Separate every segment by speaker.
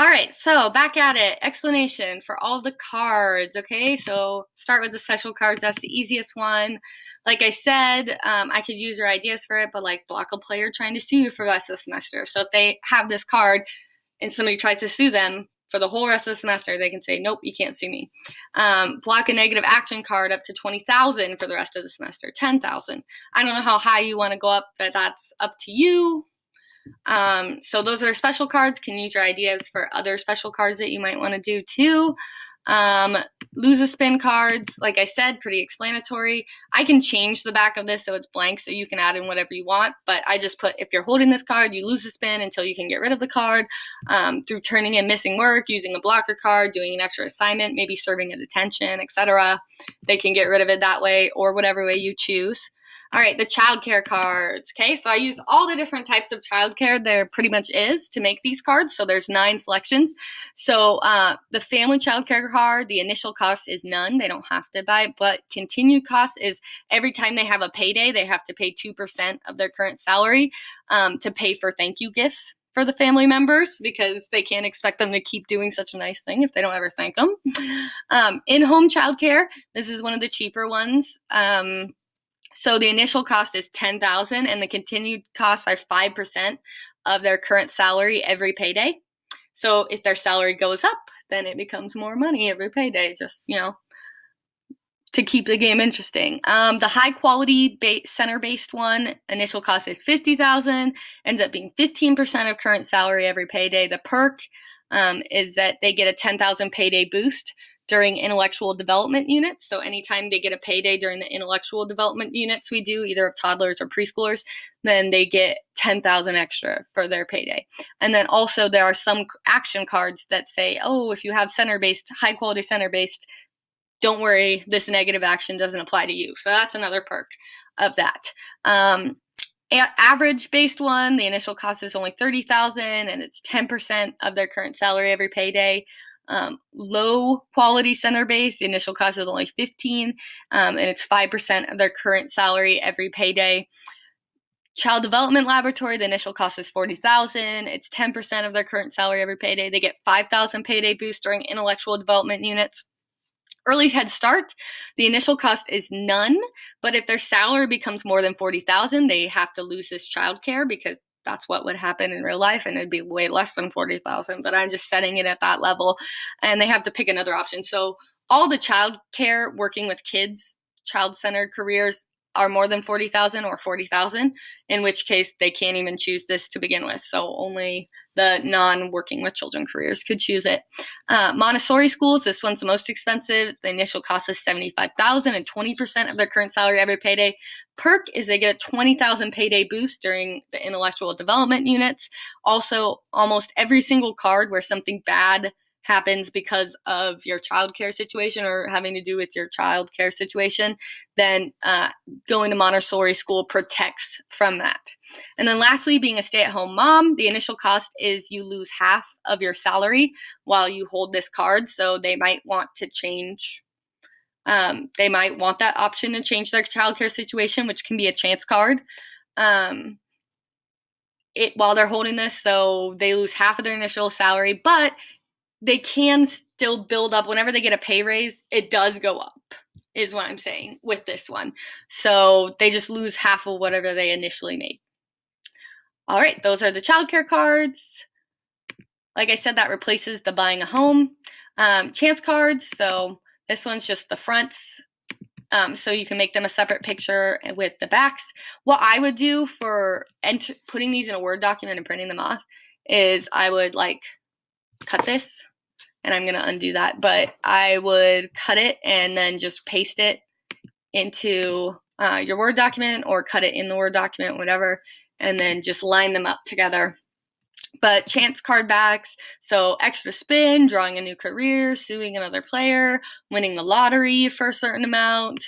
Speaker 1: All right, so back at it. Explanation for all the cards. Okay, so start with the special cards. That's the easiest one. Like I said, I could use your ideas for it, but like block a player trying to sue you for the rest of the semester. So if they have this card and somebody tries to sue them for the whole rest of the semester, they can say, nope, you can't sue me. Block a negative action card up to 20,000 for the rest of the semester, 10,000. I don't know how high you want to go up, but that's up to you. So those are special cards. Can use your ideas for other special cards that you might want to do too. Lose a spin cards, like I said, pretty explanatory. I can change the back of this so it's blank so you can add in whatever you want, but I just put if you're holding this card, you lose a spin until you can get rid of the card through turning in missing work, using a blocker card, doing an extra assignment, maybe serving a detention, etc. They can get rid of it that way or whatever way you choose. All right, the childcare cards. Okay, so I use all the different types of childcare there pretty much is to make these cards. So there's 9 selections. So the family childcare card, the initial cost is none. They don't have to buy it, but continued cost is every time they have a payday, they have to pay 2% of their current salary to pay for thank you gifts for the family members because they can't expect them to keep doing such a nice thing if they don't ever thank them. In-home childcare, this is one of the cheaper ones. So the initial cost is $10,000 and the continued costs are 5% of their current salary every payday. So if their salary goes up, then it becomes more money every payday, just, to keep the game interesting. The high quality center-based one, initial cost is $50,000, ends up being 15% of current salary every payday. The perk is that they get a $10,000 payday boost during intellectual development units. So anytime they get a payday during the intellectual development units we do, either of toddlers or preschoolers, then they get 10,000 extra for their payday. And then also there are some action cards that say, oh, if you have center-based, high quality center-based, don't worry, this negative action doesn't apply to you. So that's another perk of that. Average based one, the initial cost is only $30,000 and it's 10% of their current salary every payday. Low quality center based, the initial cost is only $15,000 and it's 5% of their current salary every payday. Child development laboratory, the initial cost is $40,000. It's 10% of their current salary every payday. They get $5,000 payday boost during intellectual development units. Early Head Start, the initial cost is none, but if their salary becomes more than $40,000, they have to lose this childcare because that's what would happen in real life, and it'd be way less than $40,000. But I'm just setting it at that level, and they have to pick another option. So all the childcare working with kids, child-centered careers are more than $40,000 or $40,000, in which case they can't even choose this to begin with. So only the non-working with children careers could choose it. Montessori schools, this one's the most expensive. The initial cost is $75,000 and 20% of their current salary every payday. Perk is they get a $20,000 payday boost during the intellectual development units. Also, almost every single card where something bad happens because of your childcare situation or having to do with your childcare situation, then going to Montessori school protects from that. And then lastly, being a stay-at-home mom, the initial cost is you lose half of your salary while you hold this card. So they might want to change. They might want that option to change their childcare situation, which can be a chance card. While they're holding this, so they lose half of their initial salary, but they can still build up whenever they get a pay raise. It does go up, is what I'm saying with this one. So they just lose half of whatever they initially made. All right, those are the childcare cards. Like I said, that replaces the buying a home. Chance cards, so this one's just the fronts. So you can make them a separate picture with the backs. What I would do for putting these in a Word document and printing them off is I would cut this, and I'm going to undo that, but I would cut it and then just paste it into your Word document or cut it in the Word document, whatever, and then just line them up together. But chance card backs, so extra spin, drawing a new career, suing another player, winning the lottery for a certain amount,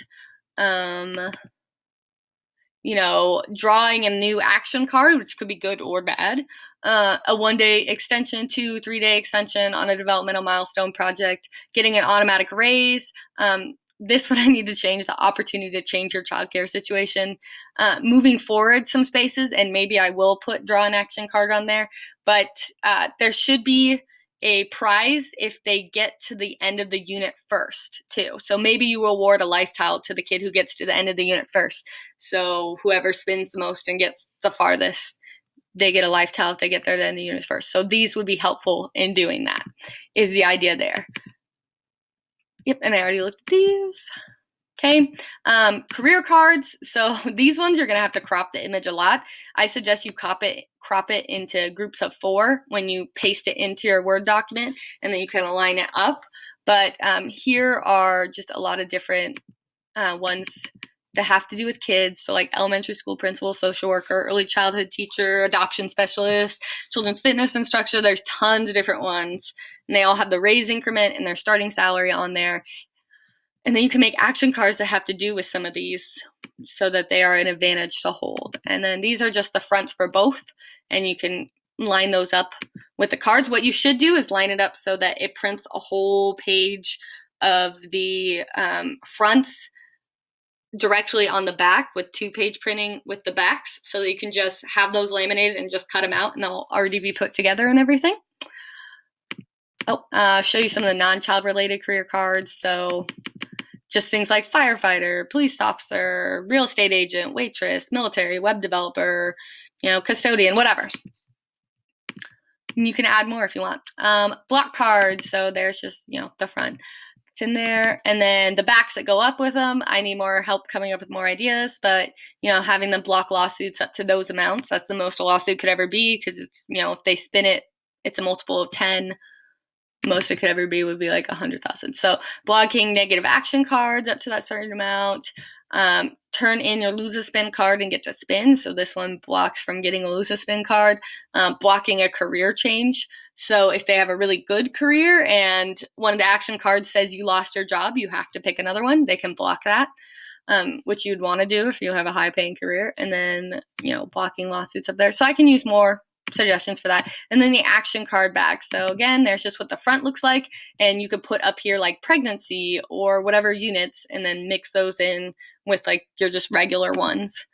Speaker 1: drawing a new action card, which could be good or bad, a 1-day extension, 2-3-day extension on a developmental milestone project, getting an automatic raise. This one I need to change, the opportunity to change your childcare situation. Moving forward some spaces, and maybe I will draw an action card on there, but there should be a prize if they get to the end of the unit first, too. So maybe you award a life tile to the kid who gets to the end of the unit first. So whoever spins the most and gets the farthest, they get a life tile if they get there to the end of the unit first. So these would be helpful in doing that, is the idea there. Yep, and I already looked at these. Okay, career cards. So these ones you're gonna have to crop the image a lot. I suggest you crop it into groups of 4 when you paste it into your Word document, and then you kind of line it up. But here are just a lot of different ones that have to do with kids. So like elementary school principal, social worker, early childhood teacher, adoption specialist, children's fitness instructor. There's tons of different ones, and they all have the raise increment and their starting salary on there. And then you can make action cards that have to do with some of these so that they are an advantage to hold. And then these are just the fronts for both, and you can line those up with the cards. What you should do is line it up so that it prints a whole page of the fronts directly on the back with 2-page printing with the backs, so that you can just have those laminated and just cut them out and they'll already be put together and everything. Show you some of the non-child related career cards. So just things like firefighter, police officer, real estate agent, waitress, military, web developer, custodian, whatever. And you can add more if you want. Block cards, so there's just, the front. It's in there. And then the backs that go up with them, I need more help coming up with more ideas, but, having them block lawsuits up to those amounts, that's the most a lawsuit could ever be, because it's, if they spin it, it's a multiple of 10. Most it could ever be would be like 100,000. So blocking negative action cards up to that certain amount. Turn in your lose a spin card and get to spin. So this one blocks from getting a lose a spin card. Blocking a career change. So if they have a really good career and one of the action cards says you lost your job, you have to pick another one. They can block that, which you'd want to do if you have a high paying career. And then, blocking lawsuits up there. So I can use more suggestions for that. And then the action card back. So again, there's just what the front looks like, and you could put up here like pregnancy or whatever units, and then mix those in with like your just regular ones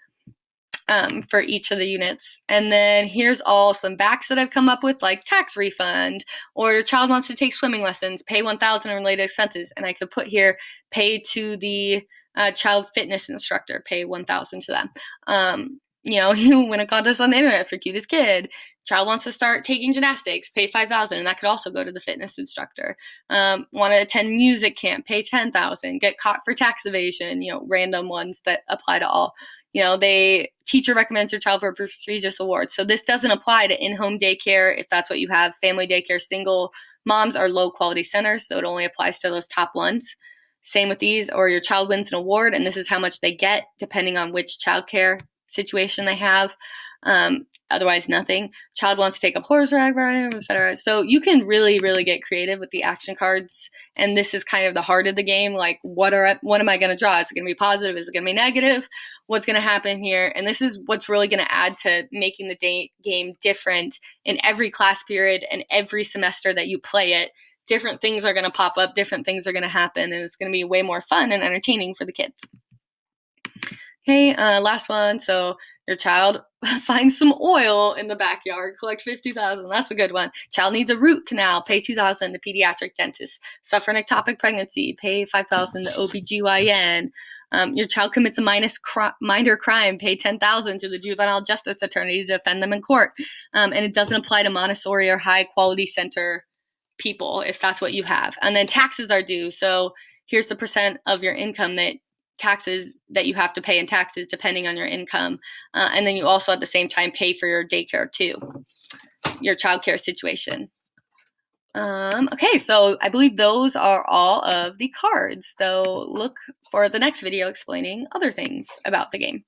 Speaker 1: for each of the units. And then here's all some backs that I've come up with, like tax refund, or your child wants to take swimming lessons, pay $1,000 in related expenses, and I could put here pay to the child fitness instructor, pay $1,000 to them. You win a contest on the internet for cutest kid. Child wants to start taking gymnastics, pay $5,000, and that could also go to the fitness instructor. Want to attend music camp, pay $10,000. Get caught for tax evasion, random ones that apply to all. Teacher recommends your child for a prestigious award. So this doesn't apply to in-home daycare if that's what you have. Family daycare, single moms are low quality centers, so it only applies to those top ones. Same with these, or your child wins an award, and this is how much they get depending on which childcare situation they have. Otherwise, nothing. Child wants to take up horseback riding, etc. So you can really, really get creative with the action cards. And this is kind of the heart of the game. Like, what am I going to draw? Is it going to be positive? Is it going to be negative? What's going to happen here? And this is what's really going to add to making the game different in every class period and every semester that you play it. Different things are going to pop up. Different things are going to happen. And it's going to be way more fun and entertaining for the kids. Okay, last one. So your child finds some oil in the backyard, collect $50,000. That's a good one. Child needs a root canal, pay $2,000 to pediatric dentist. Suffer an ectopic pregnancy, pay $5,000 to OBGYN. Your child commits a minor crime, pay $10,000 to the juvenile justice attorney to defend them in court. And it doesn't apply to Montessori or high quality center people if that's what you have. And then taxes are due. So here's the percent of your income taxes that you have to pay in taxes depending on your income. And then you also at the same time pay for your daycare too, your childcare situation. Okay, so I believe those are all of the cards. So look for the next video explaining other things about the game.